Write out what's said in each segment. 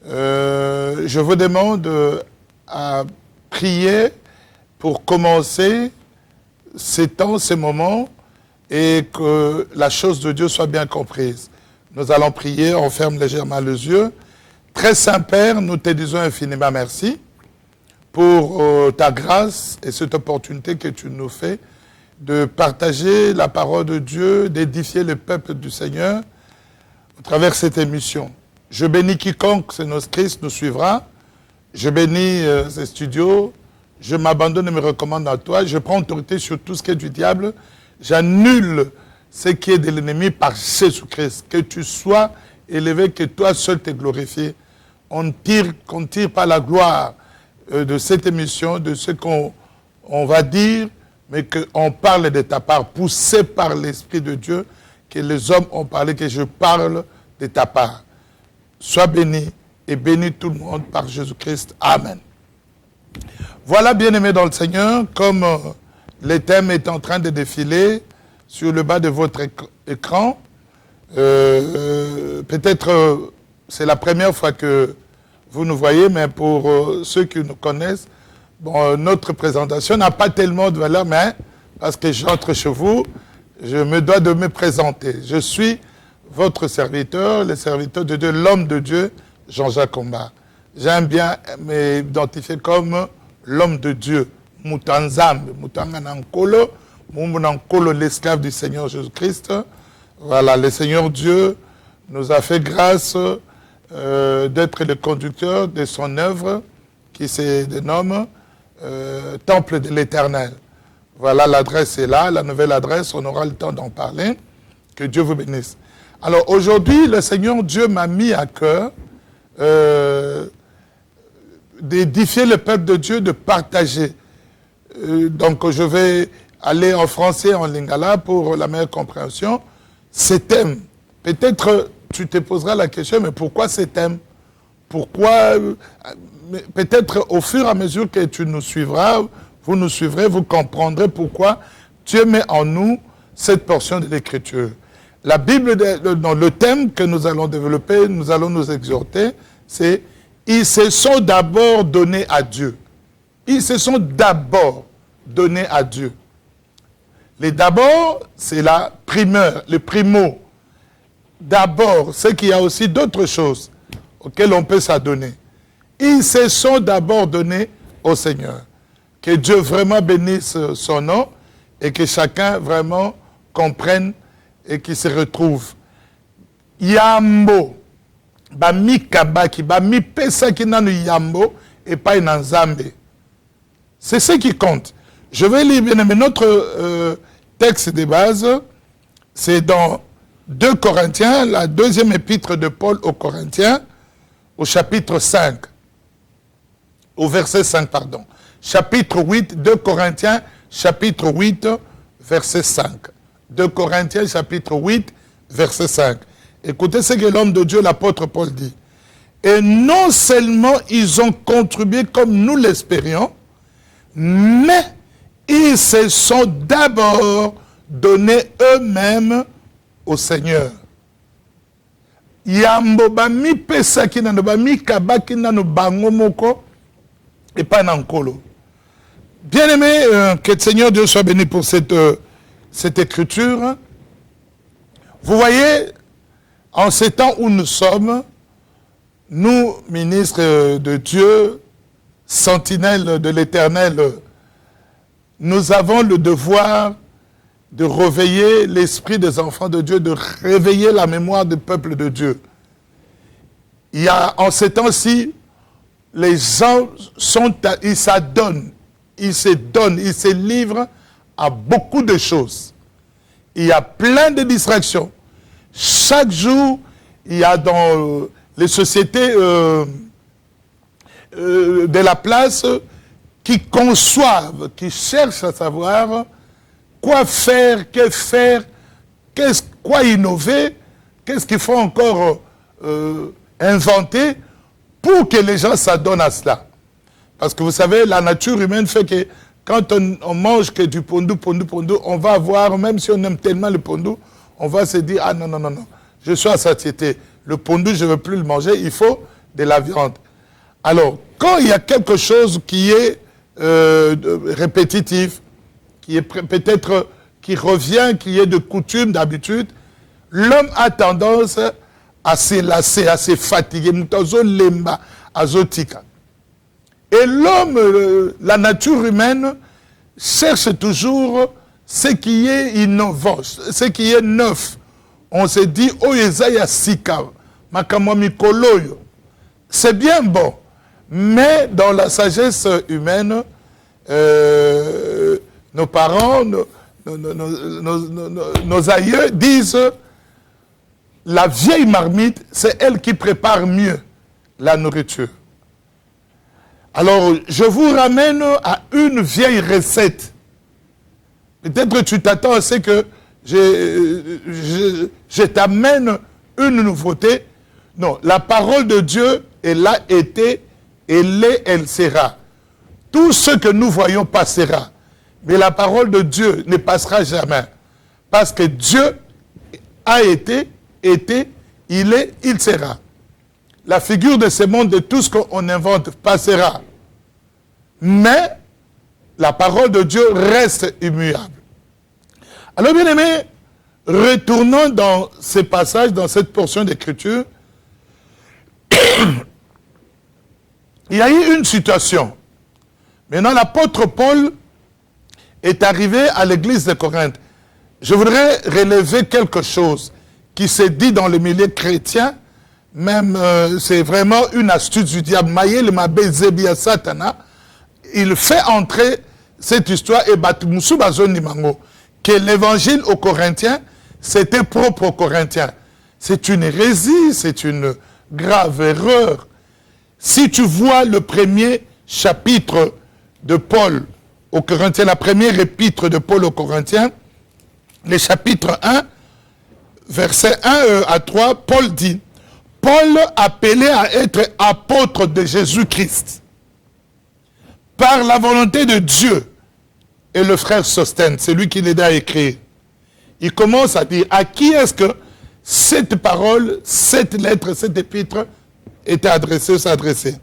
Je vous demande à prier pour commencer ces temps, ces moments, et que la chose de Dieu soit bien comprise. Nous allons prier, on ferme légèrement les yeux. Très Saint-Père, nous te disons infiniment merci pour ta grâce et cette opportunité que tu nous fais de partager la parole de Dieu, d'édifier le peuple du Seigneur à travers cette émission. Je bénis quiconque Christ nous suivra. Je bénis ces studios. Je m'abandonne et me recommande à toi. Je prends autorité sur tout ce qui est du diable. J'annule ce qui est de l'ennemi par Jésus-Christ. Que tu sois élevé, que toi seul t'es glorifié. Qu'on ne tire pas la gloire de cette émission, de ce qu'on va dire, mais qu'on parle de ta part, poussé par l'Esprit de Dieu, que les hommes ont parlé, que je parle de ta part. Sois béni et bénis tout le monde par Jésus-Christ. Amen. Voilà, bien-aimés dans le Seigneur, comme le thème est en train de défiler sur le bas de votre écran. Peut-être c'est la première fois que vous nous voyez, mais pour ceux qui nous connaissent, bon, notre présentation n'a pas tellement de valeur, mais parce que j'entre chez vous, je me dois de me présenter. Je suis votre serviteur, le serviteur de Dieu, l'homme de Dieu, Jean-Jacques Comba. J'aime bien m'identifier comme l'homme de Dieu, Mutanzambe, Mutanganankolo, Mumunankolo, l'esclave du Seigneur Jésus-Christ. Voilà, le Seigneur Dieu nous a fait grâce d'être le conducteur de son œuvre qui se dénomme Temple de l'Éternel. Voilà, l'adresse est là, la nouvelle adresse, on aura le temps d'en parler. Que Dieu vous bénisse. Alors aujourd'hui, le Seigneur Dieu m'a mis à cœur d'édifier le peuple de Dieu, de partager. Donc je vais aller en français, en lingala, pour la meilleure compréhension. Ces thèmes, peut-être tu te poseras la question, mais pourquoi ces thèmes? Pourquoi? Peut-être au fur et à mesure que tu nous suivras, vous nous suivrez, vous comprendrez pourquoi Dieu met en nous cette portion de l'Écriture. La Bible, dans le thème que nous allons développer, nous allons nous exhorter, c'est « Ils se sont d'abord donnés à Dieu ». Ils se sont d'abord donnés à Dieu. Les d'abord, c'est la primeur, le primo. D'abord, c'est qu'il y a aussi d'autres choses auxquelles on peut s'adonner. Ils se sont d'abord donnés au Seigneur. Que Dieu vraiment bénisse son nom et que chacun vraiment comprenne et qui se retrouve. Yambo, bami kabaki, bami pesa ki nanu yambo et pas une nzambe. C'est ce qui compte. Je vais lire bien aimé notre texte de base. C'est dans 2 Corinthiens, la deuxième épître de Paul aux Corinthiens, au chapitre 5. Au verset 5, pardon. Chapitre 8, 2 Corinthiens, chapitre 8, verset 5. 2 Corinthiens, chapitre 8, verset 5. Écoutez ce que l'homme de Dieu, l'apôtre Paul, dit. Et non seulement ils ont contribué comme nous l'espérions, mais ils se sont d'abord donnés eux-mêmes au Seigneur. Yambo ba mi pesa ki nano ba mi kabaki nano bango moko et pas nankolo. Bien aimé, que le Seigneur Dieu soit béni pour cette écriture. Vous voyez, en ces temps où nous sommes, nous, ministres de Dieu, sentinelles de l'Éternel, nous avons le devoir de réveiller l'esprit des enfants de Dieu, de réveiller la mémoire du peuple de Dieu. Il y a, en ces temps-ci, les gens ils s'adonnent, ils se donnent, ils se livrent à beaucoup de choses. Il y a plein de distractions. Chaque jour, il y a dans les sociétés de la place qui conçoivent, qui cherchent à savoir quoi faire, que faire, quoi innover, qu'est-ce qu'il faut encore inventer pour que les gens s'adonnent à cela. Parce que vous savez, la nature humaine fait que quand on mange que du pondou, on va avoir, même si on aime tellement le pondou, on va se dire, ah non, je suis à satiété. Le pondou, je ne veux plus le manger, il faut de la viande. Alors, quand il y a quelque chose qui est répétitif, qui est peut-être, qui revient, qui est de coutume, d'habitude, l'homme a tendance à se lasser, à se fatiguer. Et l'homme, la nature humaine, cherche toujours ce qui est innovant, ce qui est neuf. On se dit, oh, Esaïa Sika, Makamamikoloyo. C'est bien bon. Mais dans la sagesse humaine, nos parents, nos aïeux disent, la vieille marmite, c'est elle qui prépare mieux la nourriture. Alors, je vous ramène à une vieille recette. Peut-être que tu t'attends à ce que je t'amène une nouveauté. Non, la parole de Dieu, elle a été, elle est, elle sera. Tout ce que nous voyons passera. Mais la parole de Dieu ne passera jamais. Parce que Dieu a été, il est, il sera. La figure de ce monde, de tout ce qu'on invente, passera. Mais la parole de Dieu reste immuable. Alors, bien aimés, retournons dans ces passages, dans cette portion d'écriture. Il y a eu une situation. Maintenant, l'apôtre Paul est arrivé à l'église de Corinthe. Je voudrais relever quelque chose qui s'est dit dans le milieu chrétien. Même, c'est vraiment une astuce du diable. Maïel Mabezebia Satana. Il fait entrer cette histoire et Batumusu Bazoni Mango. Que l'évangile aux Corinthiens, c'était propre aux Corinthiens. C'est une hérésie, c'est une grave erreur. Si tu vois le premier chapitre de Paul aux Corinthiens, la première épître de Paul aux Corinthiens, le chapitre 1, verset 1 à 3, Paul dit, Paul appelé à être apôtre de Jésus-Christ, par la volonté de Dieu, et le frère Sostène, c'est lui qui l'aida à écrire. Il commence à dire, à qui est-ce que cette parole, cette lettre, cette épître était adressée, s'adressait?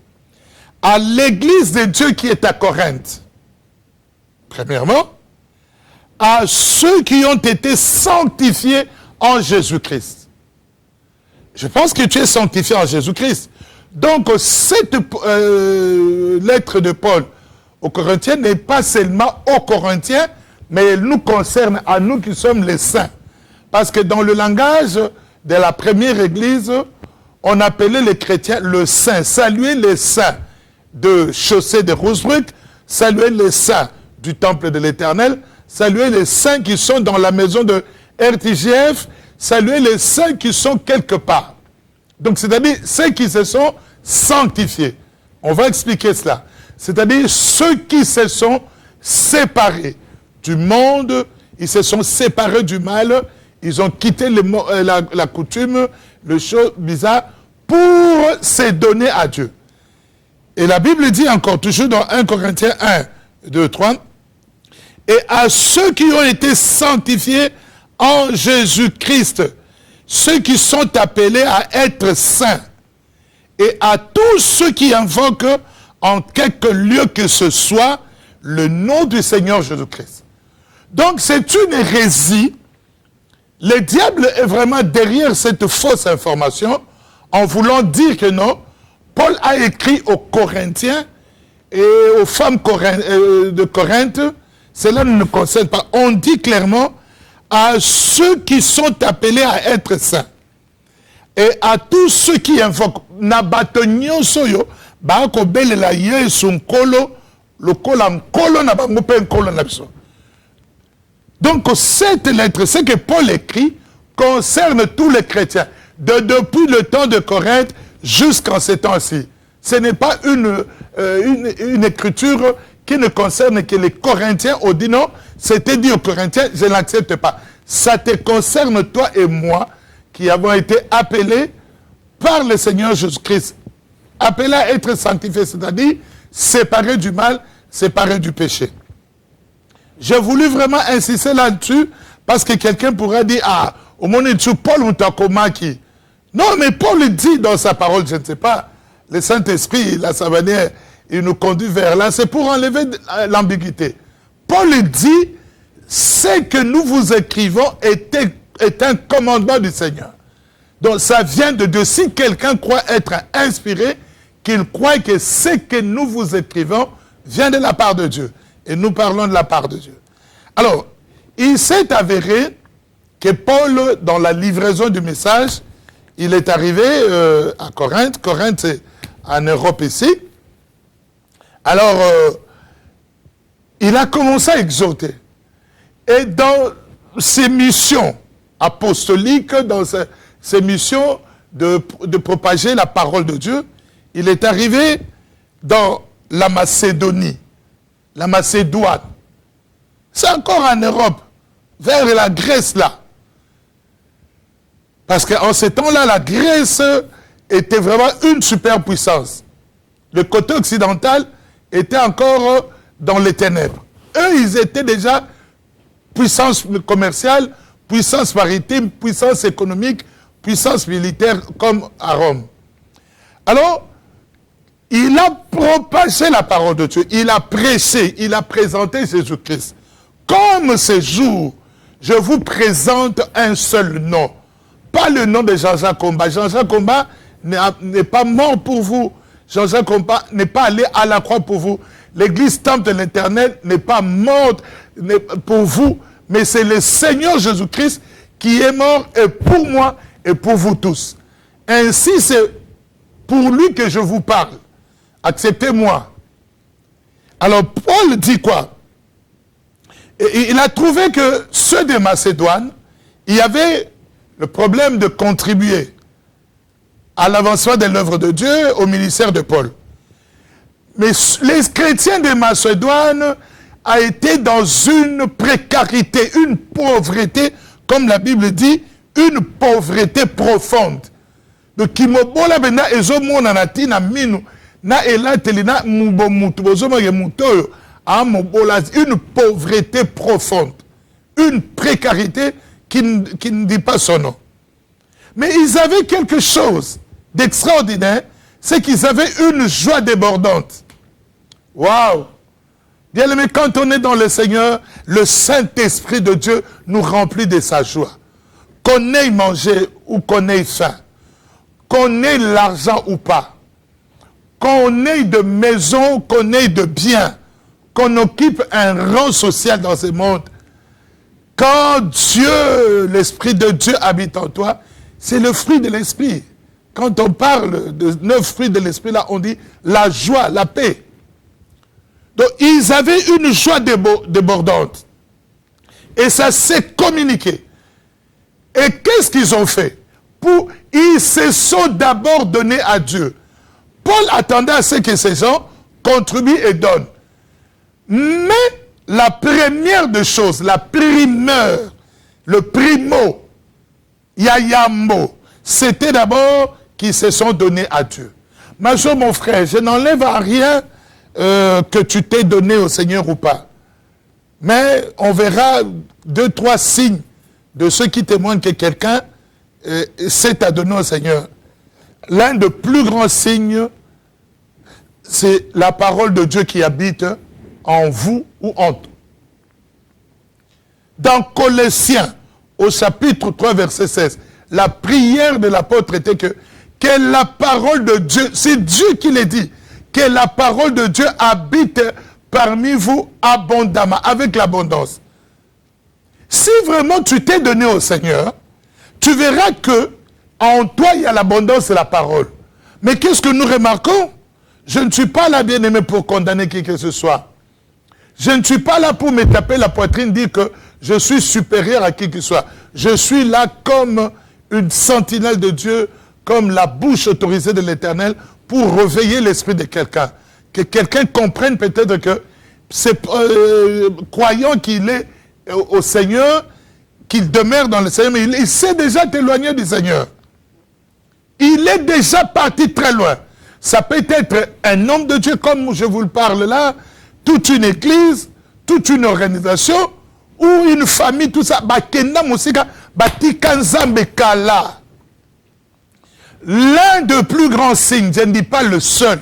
À l'église de Dieu qui est à Corinthe. Premièrement, à ceux qui ont été sanctifiés en Jésus-Christ. Je pense que tu es sanctifié en Jésus-Christ. Donc, cette lettre de Paul aux Corinthiens n'est pas seulement aux Corinthiens, mais elle nous concerne à nous qui sommes les saints. Parce que dans le langage de la première église, on appelait les chrétiens le saint. Saluer les saints de chaussée de Roosbruck, saluer les saints du temple de l'Éternel, saluer les saints qui sont dans la maison de RTGF, saluer les saints qui sont quelque part. Donc, c'est-à-dire ceux qui se sont sanctifiés. On va expliquer cela. C'est-à-dire ceux qui se sont séparés du monde, ils se sont séparés du mal, ils ont quitté la coutume, le chose bizarre, pour se donner à Dieu. Et la Bible dit encore, toujours dans 1 Corinthiens 1, 2, 3, et à ceux qui ont été sanctifiés en Jésus-Christ, ceux qui sont appelés à être saints, et à tous ceux qui invoquent en quelque lieu que ce soit le nom du Seigneur Jésus-Christ. Donc c'est une hérésie. Le diable est vraiment derrière cette fausse information en voulant dire que non, Paul a écrit aux Corinthiens et aux femmes de Corinthe, cela ne nous concerne pas. On dit clairement à ceux qui sont appelés à être saints et à tous ceux qui invoquent Nabatonyo Soyo, bakobelela Yesu nkolo lokola nkolo na bango pe nkolo na biso. Donc cette lettre, ce que Paul écrit, concerne tous les chrétiens, depuis le temps de Corinthe jusqu'en ces temps-ci. Ce n'est pas une écriture qui ne concerne que les Corinthiens. On dit non, c'était dit aux Corinthiens, je ne l'accepte pas. Ça te concerne toi et moi, qui avons été appelés par le Seigneur Jésus-Christ, appelés à être sanctifiés, c'est-à-dire séparés du mal, séparés du péché. J'ai voulu vraiment insister là-dessus, parce que quelqu'un pourrait dire, ah, au moment où Paul Mutakomaki. Non, mais Paul dit dans sa parole, je ne sais pas, le Saint-Esprit, la sa manière, il nous conduit vers là, c'est pour enlever l'ambiguïté. Paul dit, ce que nous vous écrivons est un commandement du Seigneur. Donc ça vient de Dieu. Si quelqu'un croit être inspiré, qu'il croit que ce que nous vous écrivons vient de la part de Dieu. Et nous parlons de la part de Dieu. Alors, il s'est avéré que Paul, dans la livraison du message, il est arrivé à Corinthe. Corinthe, c'est en Europe ici. Alors, il a commencé à exhorter. Et dans ses missions apostoliques, dans ses missions de propager la parole de Dieu, il est arrivé dans la Macédonie, la Macédoine. C'est encore en Europe, vers la Grèce là. Parce qu'en ce temps-là, la Grèce était vraiment une superpuissance. Le côté occidental était encore dans les ténèbres. Eux, ils étaient déjà puissance commerciale, puissance maritime, puissance économique, puissance militaire, comme à Rome. Alors, il a propagé la parole de Dieu, il a prêché, il a présenté Jésus-Christ. Comme ce jour, je vous présente un seul nom. Pas le nom de Jean-Jacques Comba. Jean-Jacques Comba n'est pas mort pour vous. Jean-Jacques Comba n'est pas allé à la croix pour vous. L'église Temple de l'Éternel n'est pas morte pour vous, mais c'est le Seigneur Jésus-Christ qui est mort et pour moi et pour vous tous. Ainsi, c'est pour lui que je vous parle. Acceptez-moi. Alors, Paul dit quoi? Et il a trouvé que ceux de Macédoine, il y avait le problème de contribuer à l'avancement de l'œuvre de Dieu, au ministère de Paul. Mais les chrétiens de Macédoine ont été dans une précarité, une pauvreté, comme la Bible dit, une pauvreté profonde. Donc, une pauvreté profonde, une précarité qui ne dit pas son nom. Mais ils avaient quelque chose d'extraordinaire, c'est qu'ils avaient une joie débordante. Waouh! Bien aimé, quand on est dans le Seigneur, le Saint-Esprit de Dieu nous remplit de sa joie. Qu'on ait mangé ou qu'on ait faim, qu'on ait l'argent ou pas, qu'on ait de maison, qu'on ait de biens, qu'on occupe un rang social dans ce monde, quand Dieu, l'Esprit de Dieu habite en toi, c'est le fruit de l'Esprit. Quand on parle de 9 fruits de l'Esprit, là, on dit la joie, la paix. Donc, ils avaient une joie débordante. Et ça s'est communiqué. Et qu'est-ce qu'ils ont fait? Ils se sont d'abord donnés à Dieu. Paul attendait à ce que ces gens contribuent et donnent. Mais la première des choses, la primeur, le primo, yayambo, c'était d'abord qu'ils se sont donnés à Dieu. Ma soeur, mon frère, je n'enlève à rien que tu t'es donné au Seigneur ou pas. Mais on verra 2-3 signes de ceux qui témoignent que quelqu'un s'est adonné au Seigneur. L'un des plus grands signes, c'est la parole de Dieu qui habite en vous ou en toi. Dans Colossiens, au chapitre 3, verset 16, la prière de l'apôtre était que la parole de Dieu, c'est Dieu qui l'a dit, que la parole de Dieu habite parmi vous abondamment, avec l'abondance. Si vraiment tu t'es donné au Seigneur, tu verras que en toi il y a l'abondance de la parole. Mais qu'est-ce que nous remarquons? Je ne suis pas là, bien-aimé, pour condamner qui que ce soit. Je ne suis pas là pour me taper la poitrine, dire que je suis supérieur à qui que ce soit. Je suis là comme une sentinelle de Dieu, comme la bouche autorisée de l'Éternel, pour réveiller l'esprit de quelqu'un. Que quelqu'un comprenne peut-être que c'est croyant qu'il est au Seigneur, qu'il demeure dans le Seigneur, mais il s'est déjà éloigné du Seigneur. Il est déjà parti très loin. Ça peut être un homme de Dieu, comme je vous le parle là, toute une église, toute une organisation, ou une famille, tout ça. l'un des plus grands signes, je ne dis pas le seul,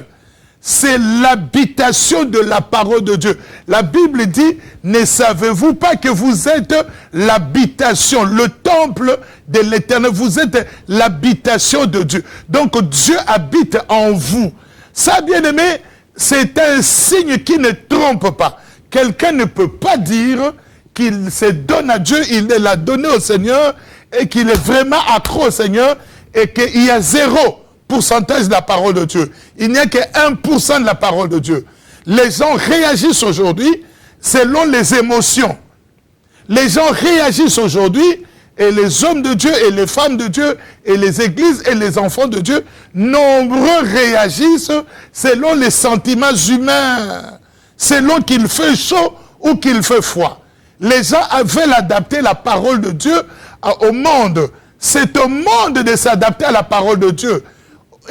c'est l'habitation de la parole de Dieu. La Bible dit, ne savez-vous pas que vous êtes l'habitation, le temple de l'Éternel, vous êtes l'habitation de Dieu. Donc Dieu habite en vous. Ça, bien aimé, c'est un signe qui ne trompe pas. Quelqu'un ne peut pas dire qu'il se donne à Dieu, il l'a donné au Seigneur, et qu'il est vraiment accro au Seigneur, et qu'il y a 0% de la parole de Dieu. Il n'y a que 1% de la parole de Dieu. Les gens réagissent aujourd'hui selon les émotions. Les gens réagissent aujourd'hui, et les hommes de Dieu, et les femmes de Dieu, et les églises, et les enfants de Dieu, nombreux réagissent selon les sentiments humains, selon qu'il fait chaud ou qu'il fait froid. Les gens veulent adapter la parole de Dieu au monde. C'est au monde de s'adapter à la parole de Dieu.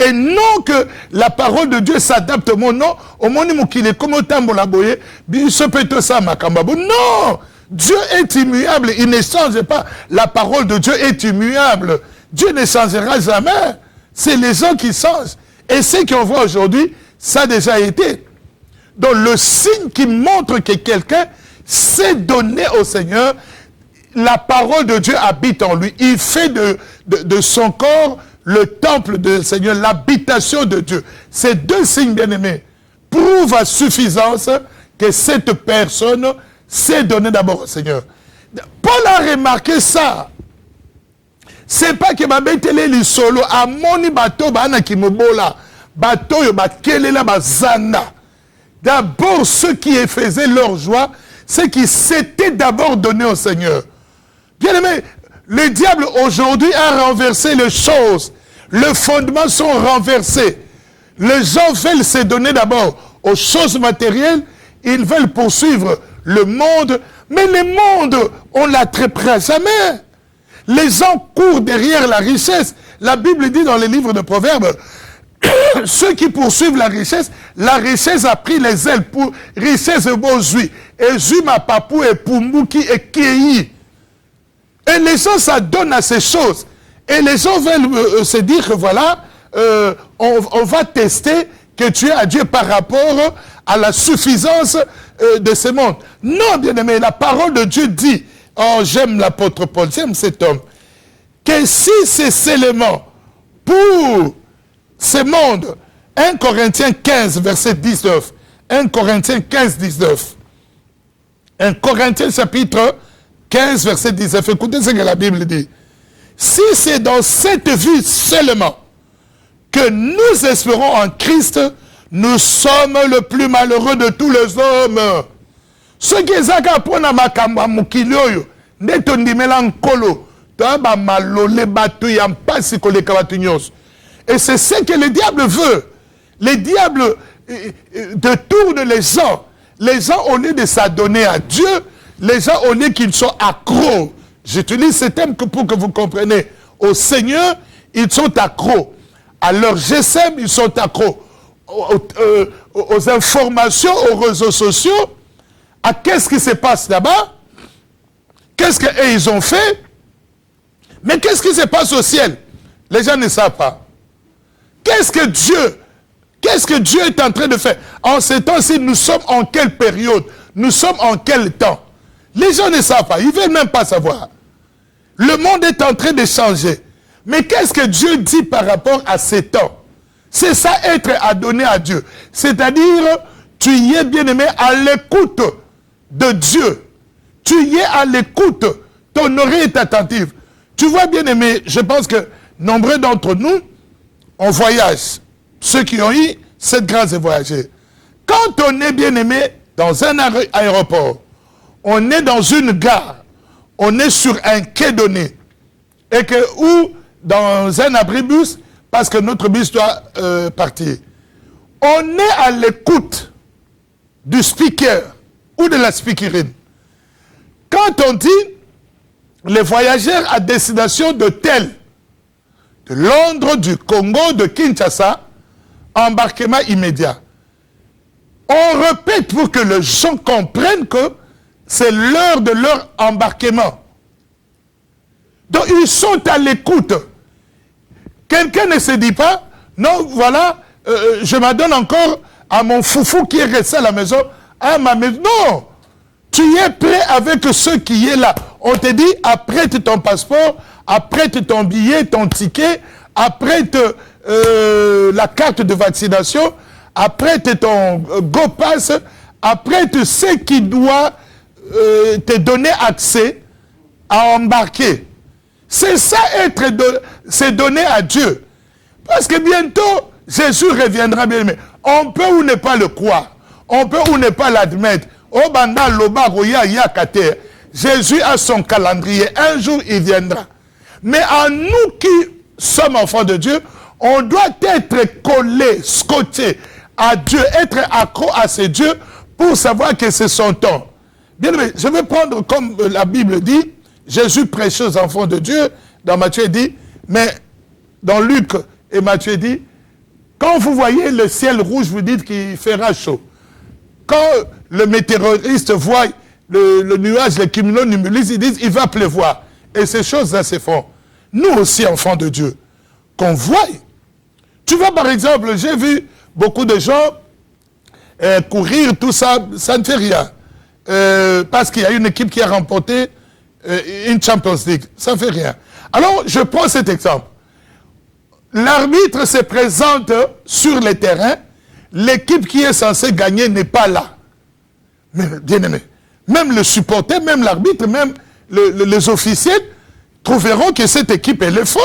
Et non que la parole de Dieu s'adapte au monde. Non, au monde où il est comme autant bon la boye, non, Dieu est immuable, il ne change pas. La parole de Dieu est immuable. Dieu ne changera jamais. C'est les gens qui changent. Et ce qu'on voit aujourd'hui, ça a déjà été. Donc le signe qui montre que quelqu'un s'est donné au Seigneur, la parole de Dieu habite en lui. Il fait de son corps le temple du Seigneur, l'habitation de Dieu. Ces deux signes, bien-aimés, prouvent à suffisance que cette personne s'est donnée d'abord au Seigneur. Paul a remarqué ça. C'est pas que babetele li solo amoni bato bana ki mobola bato yo bakelela bazana. D'abord ceux qui faisaient leur joie, c'est qu'ils s'étaient d'abord donnés au Seigneur. Bien aimé, le diable aujourd'hui a renversé les choses. Les fondements sont renversés. Les gens veulent se donner d'abord aux choses matérielles. Ils veulent poursuivre le monde. Mais le monde, on ne l'attrapera jamais. Les gens courent derrière la richesse. La Bible dit dans les livres de Proverbes, ceux qui poursuivent la richesse a pris les ailes pour richesse et bozui. Et Zuma Papou et Pumbuki et Kei. Et les gens s'adonnent à ces choses. Et les gens veulent se dire que voilà, on va tester que tu es à Dieu par rapport à la suffisance de ce monde. Non, bien-aimé, la parole de Dieu dit, oh, j'aime l'apôtre Paul, j'aime cet homme, que si ces éléments pour ce monde, 1 Corinthiens 15, verset 19, 1 Corinthiens 15, 19, 1 Corinthiens chapitre 15, verset 19, écoutez ce que la Bible dit. Si c'est dans cette vie seulement que nous espérons en Christ, nous sommes le plus malheureux de tous les hommes. Ceux qui ont pour na makambo mukilioyo, neto ndimela nkolo, toba malole batu ya mpasi koleka batu nyonso. Et c'est ce que le diable veut. Le diable détourne les gens. Les gens, au lieu de s'adonner à Dieu, les gens, au lieu qu'ils soient accros. J'utilise ce thème pour que vous compreniez. Au Seigneur, ils sont accros. À leur GSM, ils sont accros. Aux informations, aux réseaux sociaux. À qu'est-ce qui se passe là-bas? Qu'est-ce qu'ils ont fait? Mais qu'est-ce qui se passe au ciel? Les gens ne savent pas. Qu'est-ce que Dieu est en train de faire? En ces temps-ci, nous sommes en quelle période? Nous sommes en quel temps? Les gens ne savent pas, ils ne veulent même pas savoir. Le monde est en train de changer. Mais qu'est-ce que Dieu dit par rapport à ces temps? C'est ça, être adonné à Dieu. C'est-à-dire, tu y es, bien-aimé, à l'écoute de Dieu. Tu y es à l'écoute. Ton oreille est attentive. Tu vois, bien-aimé, je pense que nombreux d'entre nous, on voyage. Ceux qui ont eu cette grâce de voyager. Quand on est, bien-aimé, dans un aéroport, on est dans une gare, on est sur un quai donné, et que, ou dans un abribus, parce que notre bus doit partir. On est à l'écoute du speaker ou de la speakerine. Quand on dit les voyageurs à destination de tel, de Londres, du Congo, de Kinshasa, embarquement immédiat. On répète pour que les gens comprennent que c'est l'heure de leur embarquement. Donc ils sont à l'écoute. Quelqu'un ne se dit pas, non, voilà, je m'adonne encore à mon foufou qui est resté à la maison, à ma maison. Non, tu es prêt avec ce qui est là. On te dit, apprête ton passeport, apprête ton billet, ton ticket, apprête la carte de vaccination, apprête ton GoPass, apprête ce qui doit te donner accès à embarquer. C'est ça c'est donner à Dieu. Parce que bientôt, Jésus reviendra bien aimé. On peut ou ne pas le croire. On peut ou ne pas l'admettre. Jésus a son calendrier. Un jour, il viendra. Mais à nous qui sommes enfants de Dieu, on doit être collés, scotchés à Dieu, être accro à ce Dieu pour savoir que c'est son temps. Bien aimé, je vais prendre comme la Bible dit, Jésus prêchait aux enfants de Dieu, dans Matthieu il dit, mais dans Luc et Matthieu dit, quand vous voyez le ciel rouge, vous dites qu'il fera chaud. Quand le météoriste voit le nuage, le cumulonimbus, ils disent il va pleuvoir. Et ces choses-là se font. Nous aussi, enfants de Dieu, qu'on voit. Tu vois, par exemple, j'ai vu beaucoup de gens courir, tout ça, ça ne fait rien. Parce qu'il y a une équipe qui a remporté une Champions League. Ça ne fait rien. Alors, je prends cet exemple. L'arbitre se présente sur le terrain. L'équipe qui est censée gagner n'est pas là. Mais, bien aimé, même le supporter, même l'arbitre, même les officiels trouveront que cette équipe, elle est folle.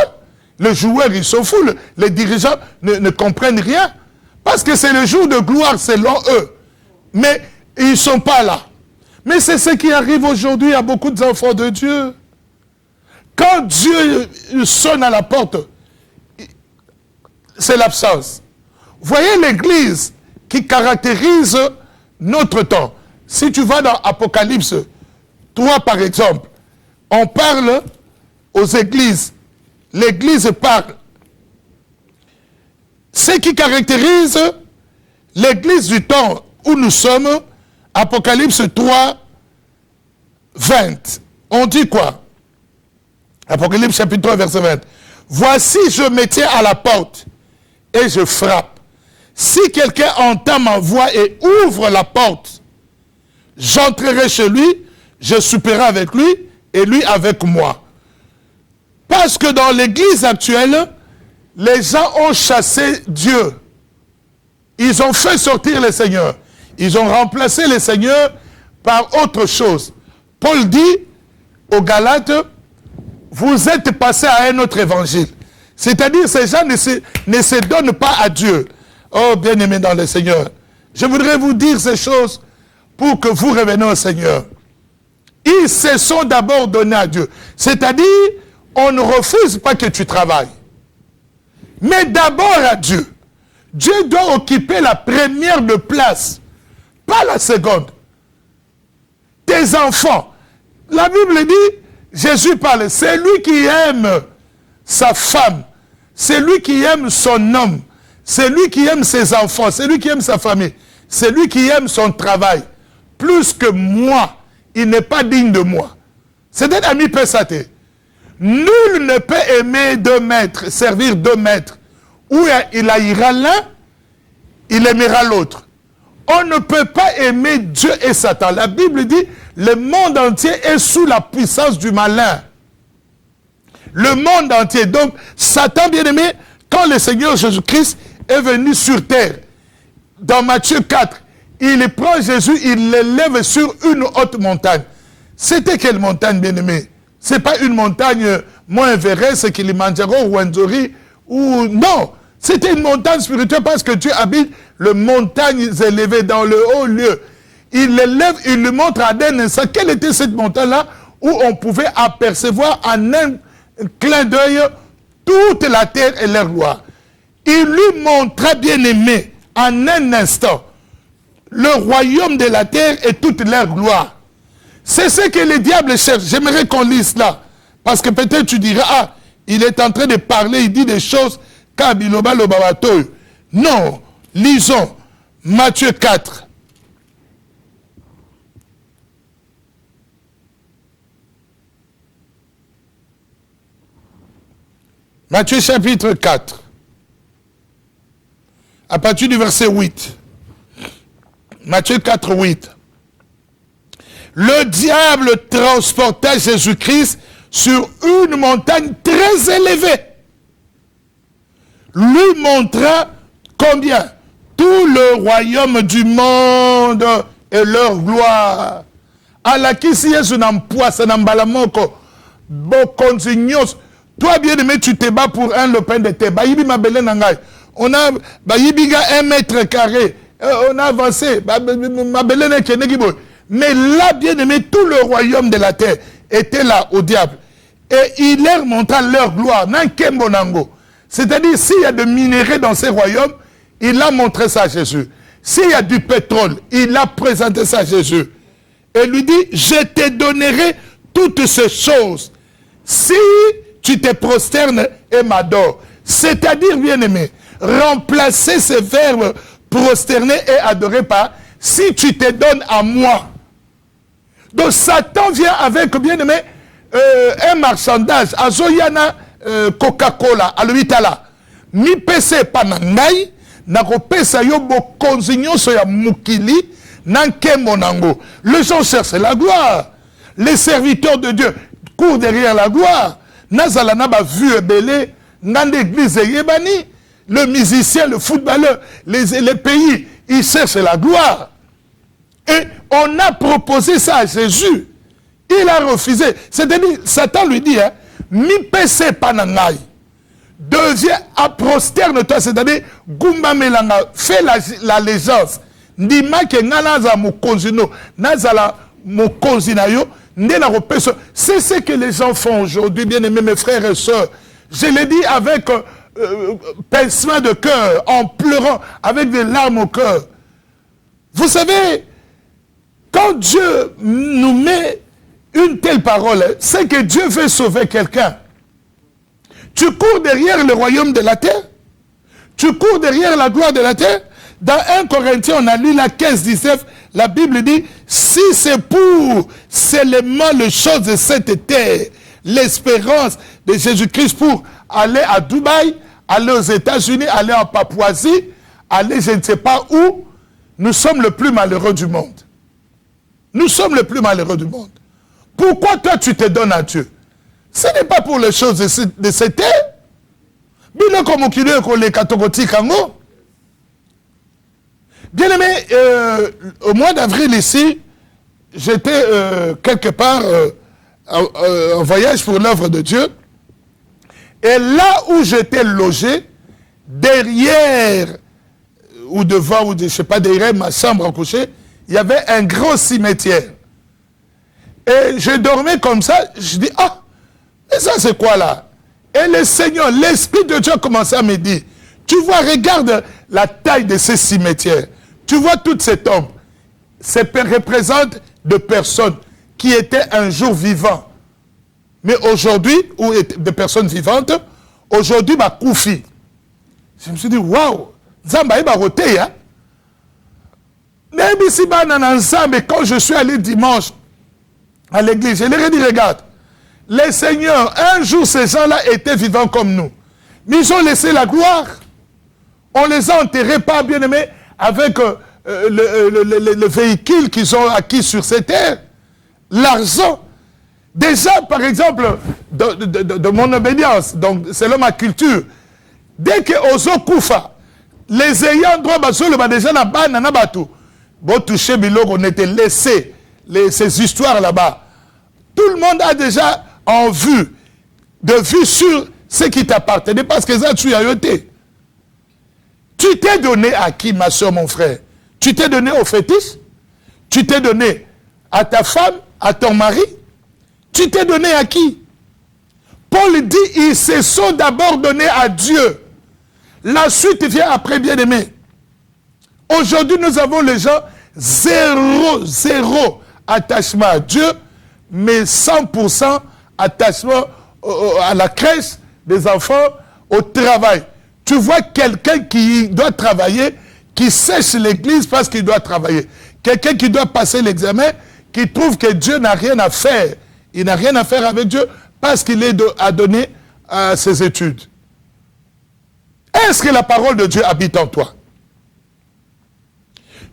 Les joueurs, ils sont fous. Les dirigeants ne comprennent rien. Parce que c'est le jour de gloire selon eux. Mais ils ne sont pas là. Mais c'est ce qui arrive aujourd'hui à beaucoup d'enfants de Dieu. Quand Dieu sonne à la porte, c'est l'absence. Voyez l'église qui caractérise notre temps. Si tu vas dans Apocalypse 3 par exemple, on parle aux églises. L'église parle. Ce qui caractérise l'église du temps où nous sommes, Apocalypse 3, 20. On dit quoi? Apocalypse chapitre 3, verset 20. Voici, je me tiens à la porte et je frappe. Si quelqu'un entend ma voix et ouvre la porte, j'entrerai chez lui, je souperai avec lui et lui avec moi. Parce que dans l'église actuelle, les gens ont chassé Dieu. Ils ont fait sortir le Seigneur. Ils ont remplacé le Seigneur par autre chose. Paul dit aux Galates, vous êtes passés à un autre évangile. C'est-à-dire, ces gens ne se donnent pas à Dieu. Oh, bien-aimés dans le Seigneur, je voudrais vous dire ces choses pour que vous reveniez au Seigneur. Ils se sont d'abord donnés à Dieu. C'est-à-dire, on ne refuse pas que tu travailles. Mais d'abord à Dieu. Dieu doit occuper la première de place, pas la seconde. Tes enfants. La Bible dit, Jésus parle, c'est lui qui aime sa femme, c'est lui qui aime son homme, c'est lui qui aime ses enfants, c'est lui qui aime sa famille, c'est lui qui aime son travail. Plus que moi, il n'est pas digne de moi. C'est un ami Pessate. Nul ne peut aimer deux maîtres, servir deux maîtres. Ou il haïra l'un, il aimera l'autre. On ne peut pas aimer Dieu et Satan. La Bible dit, le monde entier est sous la puissance du malin. Le monde entier. Donc, Satan, bien-aimé, quand le Seigneur Jésus-Christ est venu sur terre, dans Matthieu 4, il prend Jésus, il l'élève sur une haute montagne. C'était quelle montagne, bien-aimé? Ce n'est pas une montagne moins Everest, Kilimanjaro ou Rwenzori, ou non. C'était une montagne spirituelle parce que Dieu habite les montagnes élevées dans le haut lieu. Il l'élève, il lui montre à un instant quelle était cette montagne-là où on pouvait apercevoir en un clin d'œil toute la terre et leur gloire. Il lui montra, bien aimé, en un instant, le royaume de la terre et toute leur gloire. C'est ce que le diable cherche. J'aimerais qu'on lise là. Parce que peut-être tu diras, ah, il est en train de parler, il dit des choses. Non, lisons Matthieu 4. Matthieu chapitre 4. À partir du verset 8. Matthieu 4, 8. Le diable transporta Jésus-Christ sur une montagne très élevée. Lui montra combien? Tout le royaume du monde et leur gloire. Alakisi Yesu n'ampoise n'ambalamoko. Bokonzi nyos. Toi bien aimé, tu te bats pour un lopin de terre. Bayibi mabele nangai. On a bayibiga 1 mètre carré. On a avancé. Mabele ne kenegibo. Mais là, bien aimé, tout le royaume de la terre était là au diable. Et il leur montra leur gloire. Nankembonango. C'est-à-dire, s'il y a de minerais dans ces royaumes, il a montré ça à Jésus. S'il y a du pétrole, il a présenté ça à Jésus. Et lui dit, je te donnerai toutes ces choses si tu te prosternes et m'adores. C'est-à-dire, bien-aimé, remplacer ce verbe prosterner et adorer par si tu te donnes à moi. Donc Satan vient avec, bien-aimé, un marchandage. Azoyana Coca-Cola, à l'huitala. Mi pese panangai, na kopesa yo bokonzi nyonso ya mukili, nankembo nango. Les gens cherchent la gloire. Les serviteurs de Dieu courent derrière la gloire. Nazala na ba vu ebele, nande église yebani. Le musicien, le footballeur, les pays, ils cherchent la gloire. Et on a proposé ça à Jésus. Il a refusé. C'est-à-dire, Satan lui dit, hein, mi pese panangai. Deviens à prosterne-toi, c'est-à-dire, Gumba Melanga, fais l'allégeance. Ndima ke nganaza mokonzino, nazala mokonzinayo, ndena repeso. C'est ce que les gens font aujourd'hui, bien aimés mes frères et sœurs. Je l'ai dit avec pincement de cœur, en pleurant, avec des larmes au cœur. Vous savez, quand Dieu nous met une telle parole, c'est que Dieu veut sauver quelqu'un. Tu cours derrière le royaume de la terre. Tu cours derrière la gloire de la terre. Dans 1 Corinthiens, on a lu la 15-19, la Bible dit, si c'est pour seulement les choses de cette terre, l'espérance de Jésus-Christ pour aller à Dubaï, aller aux États-Unis, aller en Papouasie, aller je ne sais pas où, nous sommes le plus malheureux du monde. Nous sommes le plus malheureux du monde. Pourquoi toi tu te donnes à Dieu? Ce n'est pas pour les choses de cette terre. Bien aimé, au mois d'avril ici, j'étais quelque part en voyage pour l'œuvre de Dieu. Et là où j'étais logé, derrière ou devant, ou je ne sais pas, derrière ma chambre à coucher, il y avait un gros cimetière. Et je dormais comme ça, je dis, ah, mais ça c'est quoi là? Et le Seigneur, l'Esprit de Dieu a commencé à me dire, tu vois, regarde la taille de ces cimetières. Tu vois toutes ces tombes. Ça représente des personnes qui étaient un jour vivants. Mais aujourd'hui, ou des personnes vivantes, aujourd'hui, ma koufi. Je me suis dit, waouh, Zamba est baroté, hein? Mais quand je suis allé dimanche à l'église, je leur ai dit, regarde, les seigneurs, un jour, ces gens-là étaient vivants comme nous. Mais ils ont laissé la gloire. On les a enterrés, pas bien aimés, avec le véhicule qu'ils ont acquis sur ces terres. L'argent. Déjà, par exemple, de mon obédience, donc selon ma culture, dès que Ozo Koufa, les ayants droit, déjà, bon, touché Bilog, on était laissé ces histoires là-bas. Tout le monde a déjà en vue, de vue sur ce qui t'appartenait, parce que ça, tu as yoté. Tu t'es donné à qui, ma soeur, mon frère? Tu t'es donné au fétiche? Tu t'es donné à ta femme, à ton mari? Tu t'es donné à qui? Paul dit, ils se sont d'abord donnés à Dieu. La suite vient après, bien-aimé. Aujourd'hui, nous avons les gens zéro attachement à Dieu, mais 100% attachement à la crèche des enfants, au travail. Tu vois quelqu'un qui doit travailler, qui sèche l'église parce qu'il doit travailler. Quelqu'un qui doit passer l'examen, qui trouve que Dieu n'a rien à faire. Il n'a rien à faire avec Dieu parce qu'il est à donner à ses études. est-ce que la parole de Dieu habite en toi?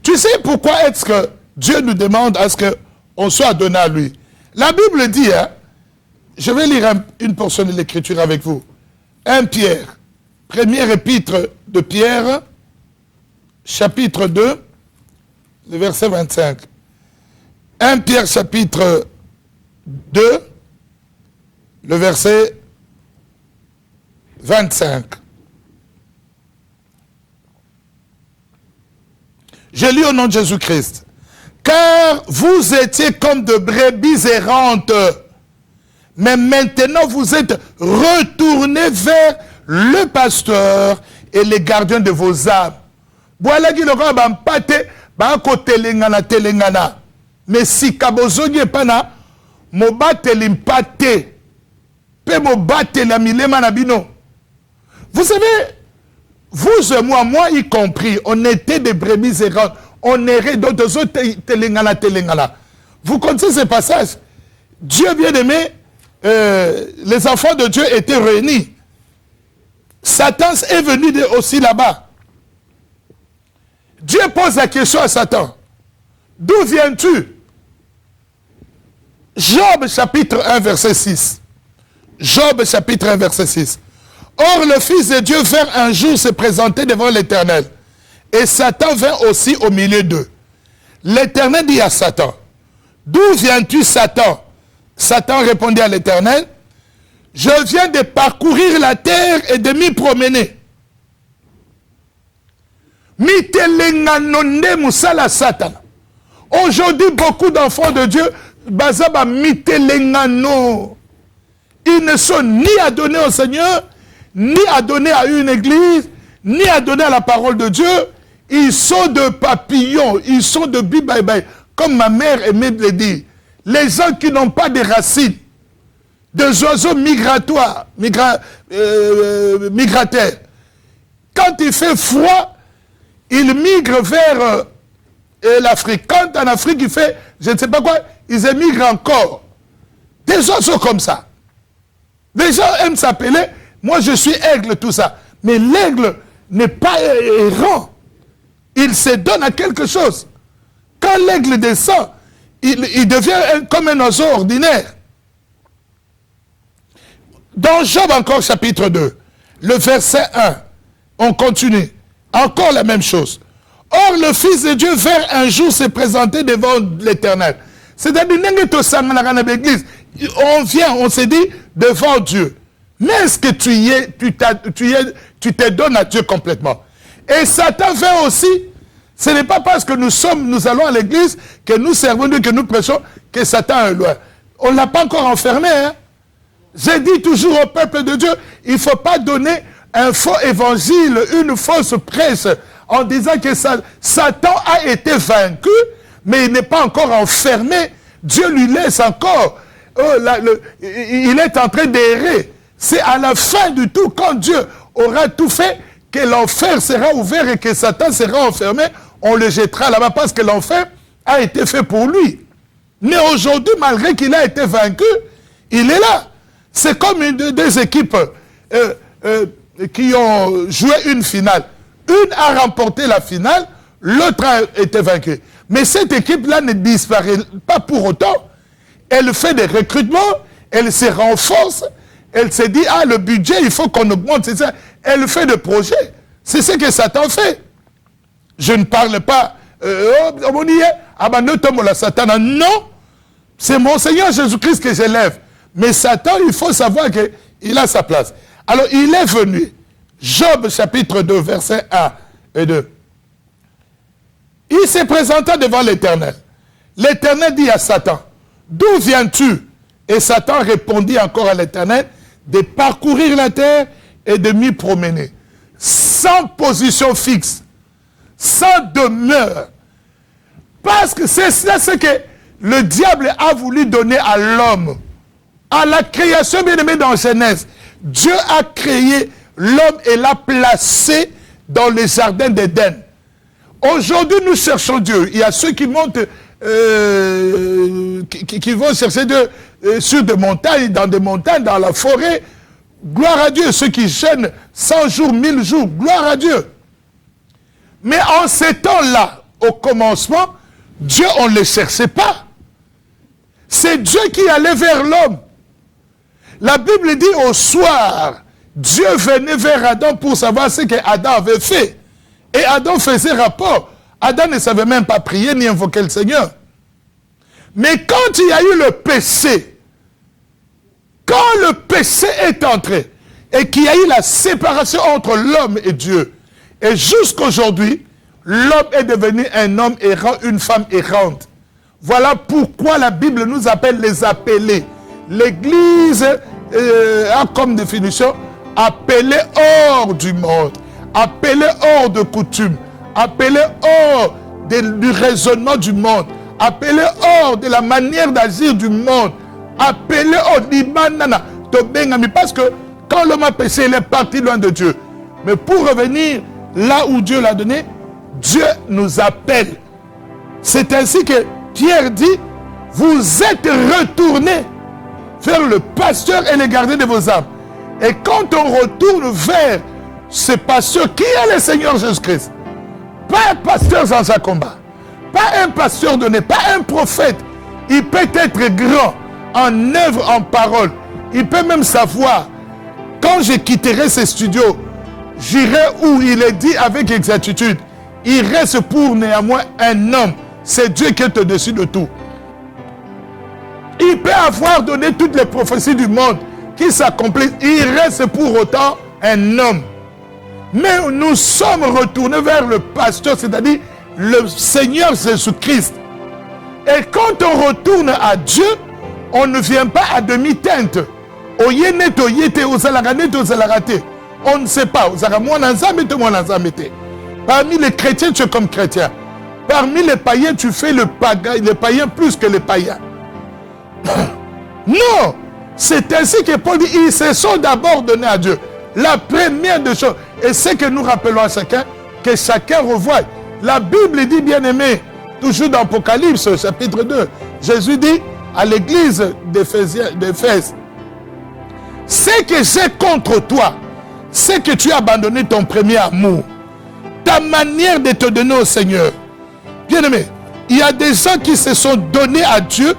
Tu sais pourquoi est-ce que Dieu nous demande à ce qu'on soit donné à lui? La Bible dit, hein, je vais lire une portion de l'Écriture avec vous. 1 Pierre, premier épître de Pierre, chapitre 2, le verset 25. 1 Pierre, chapitre 2, le verset 25. Je lis au nom de Jésus-Christ. Car vous étiez comme de brebis errantes, mais maintenant vous êtes retournés vers le pasteur et les gardiens de vos âmes. Voilà qui le roi bampate, bako telengana. Mais si kabozonye pana, mobate l'impate, pe mobate la milema nabino. Vous savez, vous et moi y compris, on était des brebis errantes. On errait dans deux autres telengana. Vous connaissez ce passage? Dieu bien-aimé, les enfants de Dieu étaient réunis. Satan est venu aussi là-bas. Dieu pose la question à Satan. D'où viens-tu? Job chapitre 1 verset 6. Job chapitre 1 verset 6. Or le Fils de Dieu vint un jour se présenter devant l'Éternel. Et Satan vint aussi au milieu d'eux. L'Éternel dit à Satan, d'où viens-tu, Satan? Satan répondit à l'Éternel, je viens de parcourir la terre et de m'y promener. Aujourd'hui, beaucoup d'enfants de Dieu, ils ne sont ni adonnés au Seigneur, ni adonnés à une église, ni adonnés à la parole de Dieu. Ils sont de papillons, ils sont de bibaïbaï. Comme ma mère aimait le dire, les gens qui n'ont pas de racines, des oiseaux migratoires, migrateurs. Quand il fait froid, ils migrent vers l'Afrique. Quand en Afrique il fait, je ne sais pas quoi, ils émigrent encore. Des oiseaux comme ça. Les gens aiment s'appeler, moi je suis aigle, tout ça. Mais l'aigle n'est pas errant. Il se donne à quelque chose. Quand l'aigle descend, il devient comme un oiseau ordinaire. Dans Job encore chapitre 2, le verset 1, on continue. Encore la même chose. Or le Fils de Dieu vint un jour se présenter devant l'Éternel. C'est-à-dire, on vient, on se dit devant Dieu. Mais est-ce que tu te donnes à Dieu complètement? Et Satan vint aussi. Ce n'est pas parce que nous allons à l'église, que nous servons Dieu, que nous prêchons, que Satan est loin. On ne l'a pas encore enfermé. Hein? J'ai dit toujours au peuple de Dieu, il ne faut pas donner un faux évangile, une fausse prêche, en disant que Satan a été vaincu, mais il n'est pas encore enfermé. Dieu lui laisse encore. Il est en train d'errer. C'est à la fin du tout, quand Dieu aura tout fait, que l'enfer sera ouvert et que Satan sera enfermé, on le jettera là-bas parce que l'enfer a été fait pour lui. Mais aujourd'hui, malgré qu'il a été vaincu, il est là. C'est comme des équipes qui ont joué une finale. Une a remporté la finale, l'autre a été vaincue. Mais cette équipe-là ne disparaît pas pour autant. Elle fait des recrutements, elle se renforce, elle se dit, ah, le budget, il faut qu'on augmente, c'est ça. Elle fait des projets. C'est ce que Satan fait. Je ne parle pas, Satan. Non, c'est mon Seigneur Jésus-Christ que j'élève. Mais Satan, il faut savoir qu'il a sa place. Alors, il est venu. Job, chapitre 2, versets 1 et 2. Il se présenta devant l'Éternel. L'Éternel dit à Satan, d'où viens-tu? Et Satan répondit encore à l'Éternel, de parcourir la terre et de m'y promener. Sans position fixe, sans demeure. Parce que c'est ça ce que le diable a voulu donner à l'homme. À la création, bien aimé dans Genèse, Dieu a créé l'homme et l'a placé dans le jardin d'Éden. Aujourd'hui, nous cherchons Dieu. Il y a ceux qui montent, qui vont chercher Dieu sur des montagnes, dans la forêt, gloire à Dieu. Ceux qui jeûnent 100 jours, 1000 jours, gloire à Dieu. Mais en ces temps-là, au commencement, Dieu, on ne le cherchait pas. C'est Dieu qui allait vers l'homme. La Bible dit au soir, Dieu venait vers Adam pour savoir ce qu'Adam avait fait. Et Adam faisait rapport. Adam ne savait même pas prier ni invoquer le Seigneur. Mais quand il y a eu le péché, quand le péché est entré, et qu'il y a eu la séparation entre l'homme et Dieu, et jusqu'aujourd'hui, l'homme est devenu un homme errant, une femme errante. Voilà pourquoi la Bible nous appelle les appelés. L'Église a comme définition appelé hors du monde, appelé hors de coutume, appelé hors du raisonnement du monde, appelé hors de la manière d'agir du monde, appelé hors d'Imanana, parce que quand l'homme a péché, il est parti loin de Dieu. Mais pour revenir là où Dieu l'a donné, Dieu nous appelle. C'est ainsi que Pierre dit, vous êtes retournés vers le pasteur et le gardien de vos âmes. Et quand on retourne vers ce pasteur, qui est le Seigneur Jésus-Christ? Pas un pasteur sans un combat, pas un pasteur donné, pas un prophète. Il peut être grand en œuvre, en parole. Il peut même savoir, quand je quitterai ces studios, j'irai où il est dit avec exactitude. Il reste pour néanmoins un homme. C'est Dieu qui est au-dessus de tout. Il peut avoir donné toutes les prophéties du monde qui s'accomplissent. Il reste pour autant un homme. Mais nous sommes retournés vers le pasteur, c'est-à-dire le Seigneur Jésus-Christ. Et quand on retourne à Dieu, on ne vient pas à demi-teinte. On ne sait pas. Parmi les chrétiens, tu es comme chrétien. Parmi les païens, tu fais les païens plus que les païens. Non, c'est ainsi que Paul dit, ils se sont d'abord donnés à Dieu. La première des choses, et c'est que nous rappelons à chacun, que chacun revoie. La Bible dit, bien aimé, toujours dans Apocalypse, chapitre 2, Jésus dit à l'église d'Éphèse, ce que j'ai contre toi, c'est que tu as abandonné ton premier amour, ta manière de te donner au Seigneur. Bien aimé, il y a des gens qui se sont donnés à Dieu.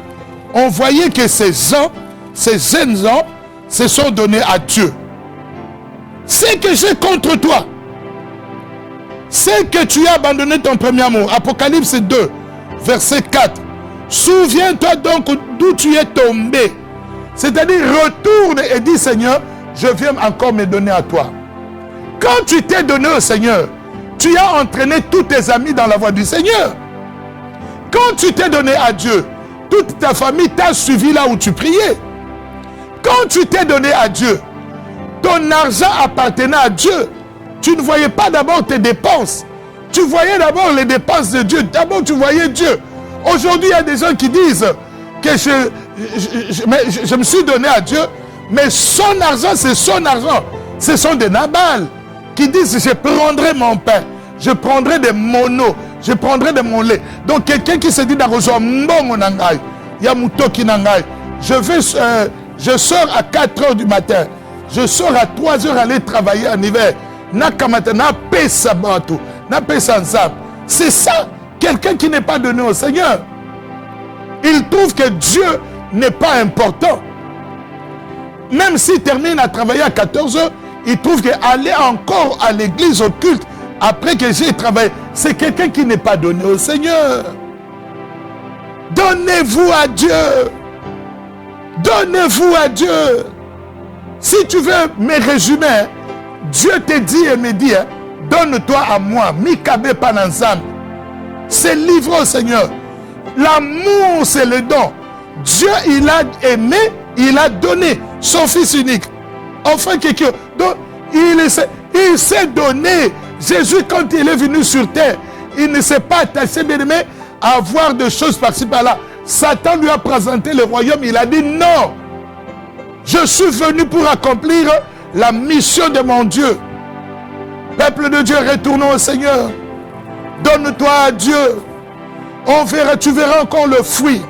On voyait que ces gens, ces jeunes gens, se sont donnés à Dieu. C'est que j'ai contre toi, c'est que tu as abandonné ton premier amour. Apocalypse 2, verset 4. Souviens-toi donc d'où tu es tombé. C'est-à-dire, retourne et dis, Seigneur, je viens encore me donner à toi. Quand tu t'es donné au Seigneur, tu as entraîné tous tes amis dans la voie du Seigneur. Quand tu t'es donné à Dieu, toute ta famille t'a suivi là où tu priais. Quand tu t'es donné à Dieu, ton argent appartenait à Dieu. Tu ne voyais pas d'abord tes dépenses. Tu voyais d'abord les dépenses de Dieu. D'abord, tu voyais Dieu. Aujourd'hui, il y a des gens qui disent que je me suis donné à Dieu, mais son argent, c'est son argent. Ce sont des nabals qui disent, je prendrai mon pain, je prendrai des monos, je prendrai de mon lait. Donc, quelqu'un qui se dit, je sors à 4 heures du matin, je sors à 3 heures aller travailler en hiver. C'est ça, quelqu'un qui n'est pas donné au Seigneur. Il trouve que Dieu n'est pas important. Même s'il termine à travailler à 14 heures, il trouve qu'aller encore à l'église, au culte, après que j'ai travaillé, c'est quelqu'un qui n'est pas donné au Seigneur. Donnez-vous à Dieu. Donnez-vous à Dieu. Si tu veux me résumer, Dieu te dit et me dit, donne-toi à moi. Mikabe Pananzam. C'est livré au Seigneur. L'amour, c'est le don. Dieu, il a aimé, il a donné son Fils unique. Enfin, quelqu'un. Donc, il s'est donné. Jésus, quand il est venu sur terre, il ne s'est pas attaché, bien aimé, à avoir des choses par-ci par-là. Satan lui a présenté le royaume. Il a dit non. Je suis venu pour accomplir la mission de mon Dieu. Peuple de Dieu, retournons au Seigneur. Donne-toi à Dieu. Tu verras encore le fruit.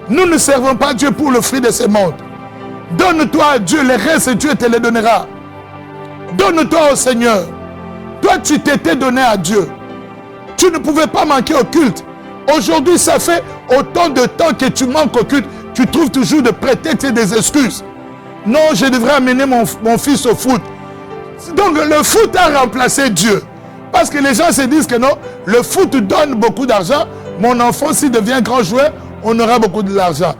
Nous ne servons pas Dieu pour le fruit de ce monde. Donne-toi à Dieu, les restes, Dieu te les donnera. Donne-toi au Seigneur. Toi, tu t'étais donné à Dieu. Tu ne pouvais pas manquer au culte. Aujourd'hui, ça fait autant de temps que tu manques au culte. Tu trouves toujours des prétextes et des excuses. Non, je devrais amener mon fils au foot. Donc, le foot a remplacé Dieu. Parce que les gens se disent que non, le foot donne beaucoup d'argent. Mon enfant, s'il devient grand joueur, on aura beaucoup d'argent.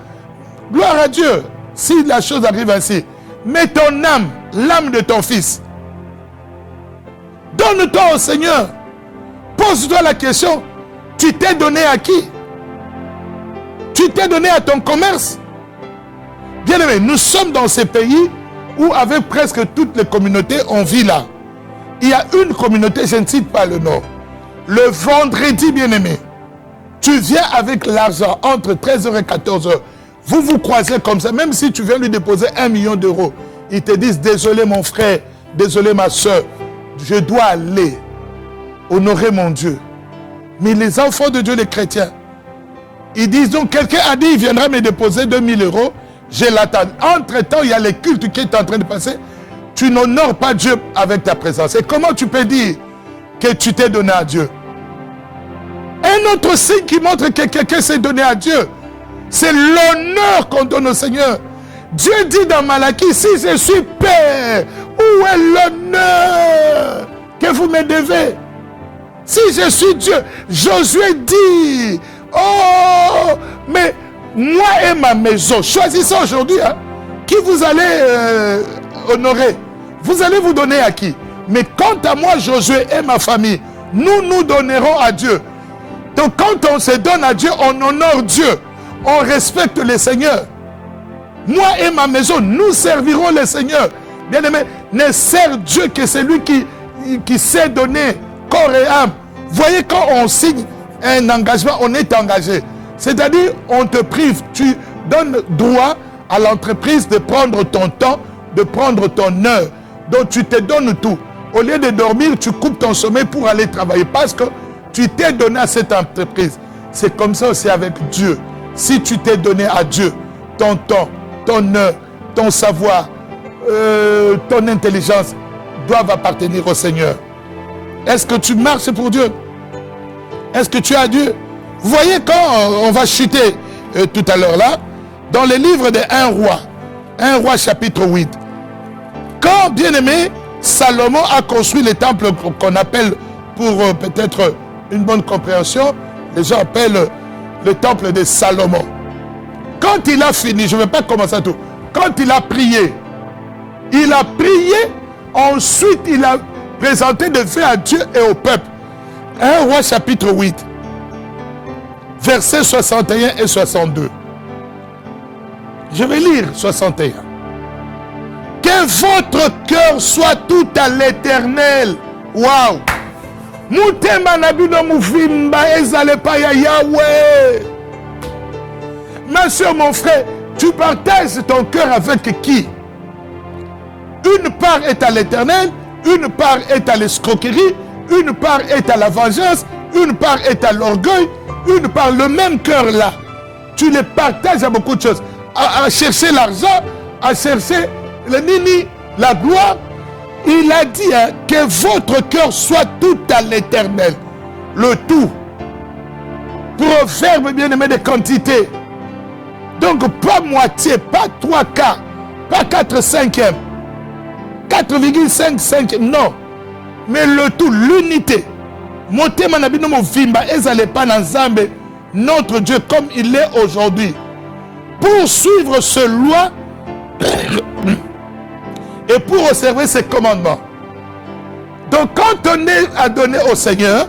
Gloire à Dieu, si la chose arrive ainsi. Mais ton âme, l'âme de ton fils, donne-toi au Seigneur. Pose-toi la question, tu t'es donné à qui? Tu t'es donné à ton commerce? Bien aimé, nous sommes dans ces pays où avec presque toutes les communautés, on vit là. Il y a une communauté, je ne cite pas le nom. Le vendredi, bien aimé, tu viens avec l'argent entre 13h et 14h. Vous vous croisez comme ça, même si tu viens lui déposer 1 million d'euros. Ils te disent, désolé mon frère, désolé ma soeur, je dois aller honorer mon Dieu. Mais les enfants de Dieu, les chrétiens, ils disent donc, quelqu'un a dit, il viendra me déposer 2000 euros, je l'attends. Entre-temps, il y a les cultes qui est en train de passer. Tu n'honores pas Dieu avec ta présence. Et comment tu peux dire que tu t'es donné à Dieu? Un autre signe qui montre que quelqu'un s'est donné à Dieu, c'est l'honneur qu'on donne au Seigneur. Dieu dit dans Malachie, si je suis Père, où est l'honneur que vous me devez? Si je suis Dieu, Josué dit, oh, mais moi et ma maison, choisissez aujourd'hui qui vous allez honorer. Vous allez vous donner à qui? Mais quant à moi, Josué et ma famille, nous nous donnerons à Dieu. Donc quand on se donne à Dieu, on honore Dieu. On respecte le Seigneur. Moi et ma maison, nous servirons le Seigneur. Bien aimé, ne sert Dieu que celui qui sait donner corps et âme. Voyez, quand on signe un engagement, on est engagé. C'est-à-dire, on te prive, tu donnes droit à l'entreprise de prendre ton temps, de prendre ton heure. Donc tu te donnes tout. Au lieu de dormir, tu coupes ton sommeil pour aller travailler. Parce que tu t'es donné à cette entreprise. C'est comme ça aussi avec Dieu. Si tu t'es donné à Dieu, ton temps, ton heure, ton savoir, ton intelligence doivent appartenir au Seigneur. Est-ce que tu marches pour Dieu? Est-ce que tu as Dieu? Vous voyez, quand on va chuter tout à l'heure là, dans le livre de 1 roi chapitre 8, quand, bien aimé, Salomon a construit le temple qu'on appelle, pour peut-être une bonne compréhension, les gens appellent le temple de Salomon. Quand il a fini, je ne vais pas commencer à tout, quand il a prié, ensuite il a présenté des vœux à Dieu et au peuple. 1 roi chapitre 8, versets 61 et 62. Je vais lire 61. Que votre cœur soit tout à l'Éternel. Waouh! Mutema nabino muvimba ezale pa ya Yahweh. Ma soeur, mon frère, tu partages ton cœur avec qui? Une part est à l'Éternel, une part est à l'escroquerie, une part est à la vengeance, une part est à l'orgueil, une part, le même cœur là. Tu les partages à beaucoup de choses. À chercher l'argent, à chercher le nini, la gloire. Il a dit que votre cœur soit tout à l'Éternel. Le tout. Proverbe bien-aimé de quantité. Donc pas moitié, pas 3 quarts, pas 4/5, 4,55, non. Mais le tout, l'unité. Motema na bino mo vimba ezale pa na Nzambe, notre Dieu comme il est aujourd'hui. Pour suivre ce loi et pour observer ses commandements. Donc quand on est adonné au Seigneur,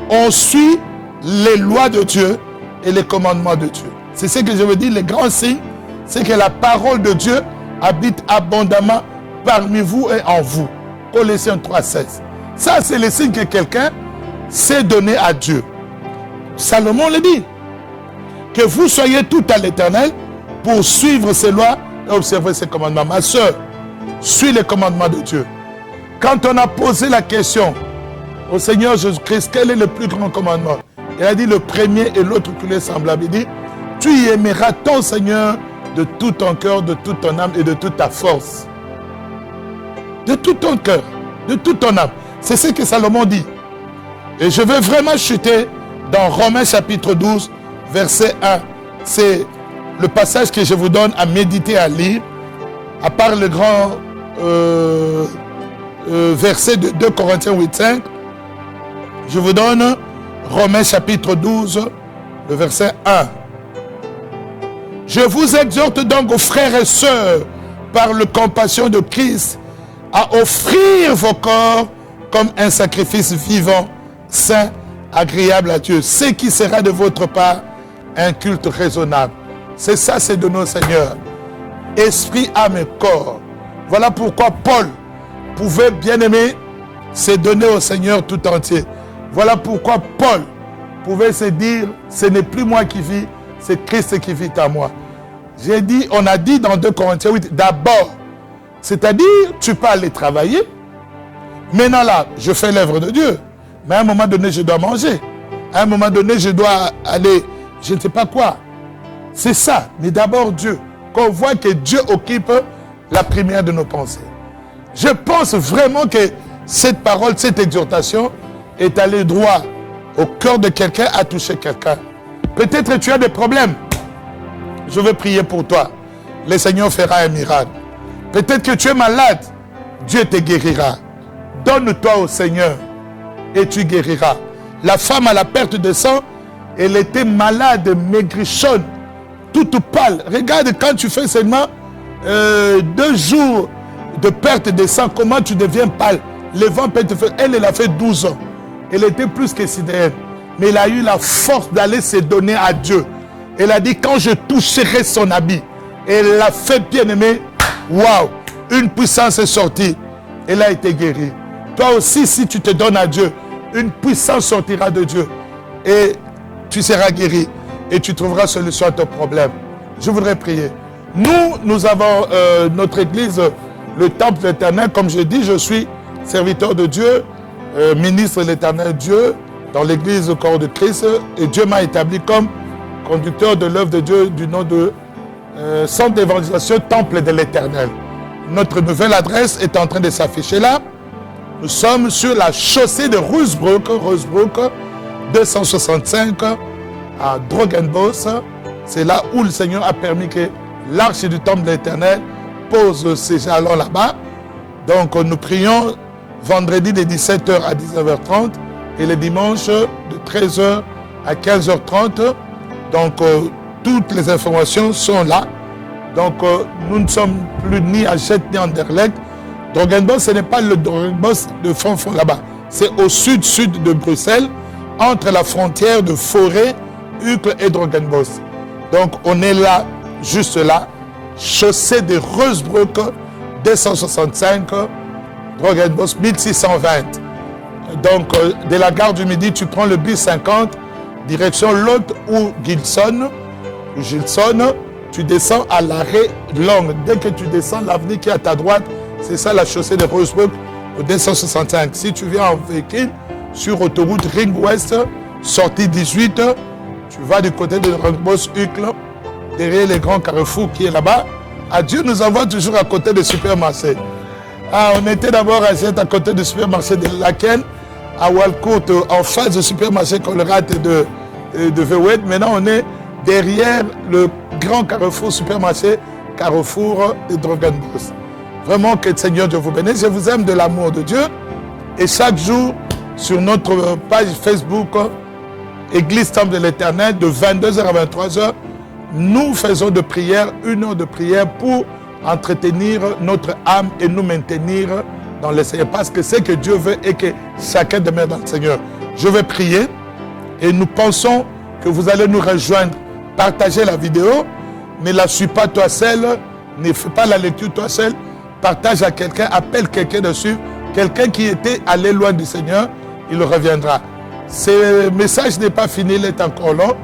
on suit les lois de Dieu et les commandements de Dieu. C'est ce que je veux dire, les grands signes, c'est que la parole de Dieu habite abondamment parmi vous et en vous. Colossiens 3,16. Ça, c'est le signe que quelqu'un s'est donné à Dieu. Salomon le dit. Que vous soyez tout à l'Éternel pour suivre ses lois et observer ses commandements. Ma soeur, suis les commandements de Dieu. Quand on a posé la question au Seigneur Jésus-Christ, quel est le plus grand commandement? Il a dit le premier et l'autre qui lui est semblable. Il dit, tu aimeras ton Seigneur de tout ton cœur, de toute ton âme et de toute ta force. De tout ton cœur, de toute ton âme. C'est ce que Salomon dit. Et je veux vraiment chuter dans Romains chapitre 12, verset 1. C'est le passage que je vous donne à méditer, à lire, à part le grand verset de 2 Corinthiens 8, 5. Je vous donne Romains chapitre 12, le verset 1. Je vous exhorte donc, aux frères et sœurs, par la compassion de Christ, à offrir vos corps comme un sacrifice vivant, saint, agréable à Dieu. Ce qui sera de votre part un culte raisonnable. C'est ça, c'est de nos seigneurs. Esprit, âme et corps. Voilà pourquoi Paul pouvait, bien aimer, se donner au Seigneur tout entier. Voilà pourquoi Paul pouvait se dire, ce n'est plus moi qui vis, c'est Christ qui vit en moi. On a dit dans 2 Corinthiens 8, d'abord, c'est-à-dire, tu peux aller travailler. Maintenant là, je fais l'œuvre de Dieu. Mais à un moment donné, je dois manger. À un moment donné, je dois aller, je ne sais pas quoi. C'est ça. Mais d'abord Dieu. Qu'on voit que Dieu occupe la première de nos pensées. Je pense vraiment que cette parole, cette exhortation est allée droit au cœur de quelqu'un, à toucher quelqu'un. Peut-être que tu as des problèmes. Je veux prier pour toi. Le Seigneur fera un miracle. Peut-être que tu es malade. Dieu te guérira. Donne-toi au Seigneur et tu guériras. La femme à la perte de sang, elle était malade, maigrichonne, toute pâle. Regarde, quand tu fais seulement 2 jours de perte de sang, comment tu deviens pâle. Le vent peut te faire. Elle a fait 12 ans. Elle était plus que sidérée. Mais elle a eu la force d'aller se donner à Dieu. Elle a dit, quand je toucherai son habit, elle l'a fait, bien aimé. Waouh! Une puissance est sortie. Elle a été guérie. Toi aussi, si tu te donnes à Dieu, une puissance sortira de Dieu. Et tu seras guéri. Et tu trouveras solution à ton problème. Je voudrais prier. Nous avons notre église, le temple de l'Éternel. Comme je dis, je suis serviteur de Dieu, ministre de l'Éternel Dieu, dans l'église au corps de Christ. Et Dieu m'a établi comme conducteur de l'œuvre de Dieu du nom de Centre d'évangélisation Temple de l'Éternel. Notre nouvelle adresse est en train de s'afficher là. Nous sommes sur la chaussée de Rusbrook 265 à Drogenbos. C'est là où le Seigneur a permis que l'arche du temple de l'Éternel pose ses jalons là-bas. Donc nous prions vendredi de 17h à 19h30 et le dimanche de 13h à 15h30. Donc toutes les informations sont là. Donc nous ne sommes plus ni à Jette ni à Anderlecht. Drogenbos, ce n'est pas le Drogenbos de fond là-bas. C'est au sud-sud de Bruxelles, entre la frontière de Forêt, Uccle et Drogenbos. Donc on est là, juste là, chaussée de Rusbrook 265, Drogenbos 1620. Donc de la gare du Midi, tu prends le bus 50, direction Lot ou Gilson, tu descends à l'arrêt Long. Dès que tu descends l'avenue qui est à ta droite, c'est ça la chaussée de Rusbrook au 265. Si tu viens en véhicule sur autoroute Ring Ouest, sortie 18, tu vas du côté de Drogenbos Uccle, derrière les grands carrefours qui est là-bas. À Dieu nous envoie toujours à côté du supermarché. On était d'abord à côté du supermarché de Laken, à Walcourt, en face du supermarché Colrate de Verwet. Maintenant, on est derrière le grand carrefour supermarché Carrefour de Drogenbos. Vraiment que le Seigneur Dieu vous bénisse. Je vous aime de l'amour de Dieu. Et chaque jour, sur notre page Facebook, Église Temple de l'Éternel, de 22h à 23h, nous faisons de prière, 1 heure de prière pour entretenir notre âme et nous maintenir dans le Seigneur. Parce que ce que Dieu veut et que chacun demeure dans le Seigneur. Je vais prier et nous pensons que vous allez nous rejoindre. Partagez la vidéo, ne la suis pas toi seul, ne fais pas la lecture toi seul. Partage à quelqu'un, appelle quelqu'un dessus. Quelqu'un qui était allé loin du Seigneur, il reviendra. Ce message n'est pas fini, il est encore long.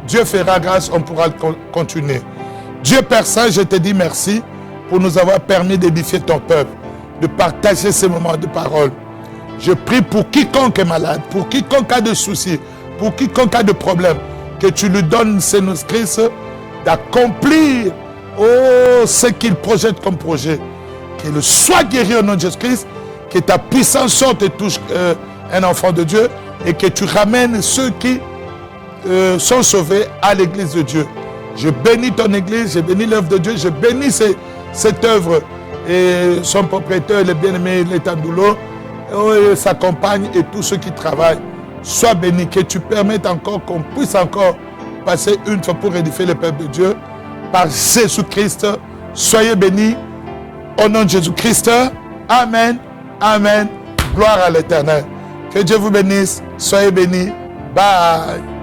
Dieu fera grâce, on pourra continuer. Dieu Père Saint, je te dis merci pour nous avoir permis d'édifier ton peuple, de partager ces moments de parole. Je prie pour quiconque est malade, pour quiconque a de soucis, pour quiconque a de problèmes, que tu lui donnes, Seigneur Christ, d'accomplir Oh, ce qu'il projette comme projet. Qu'il soit guéri au nom de Jésus-Christ, que ta puissance sorte et touche un enfant de Dieu et que tu ramènes ceux qui sont sauvés à l'église de Dieu. Je bénis ton église, je bénis l'œuvre de Dieu, je bénis cette œuvre et son propriétaire, le bien-aimé Létandoulo, sa compagne et tous ceux qui travaillent. Sois béni, que tu permettes encore qu'on puisse encore passer une fois pour édifier le peuple de Dieu par Jésus-Christ. Soyez bénis au nom de Jésus-Christ. Amen. Amen. Gloire à l'Éternel. Que Dieu vous bénisse. Soyez bénis. Bye.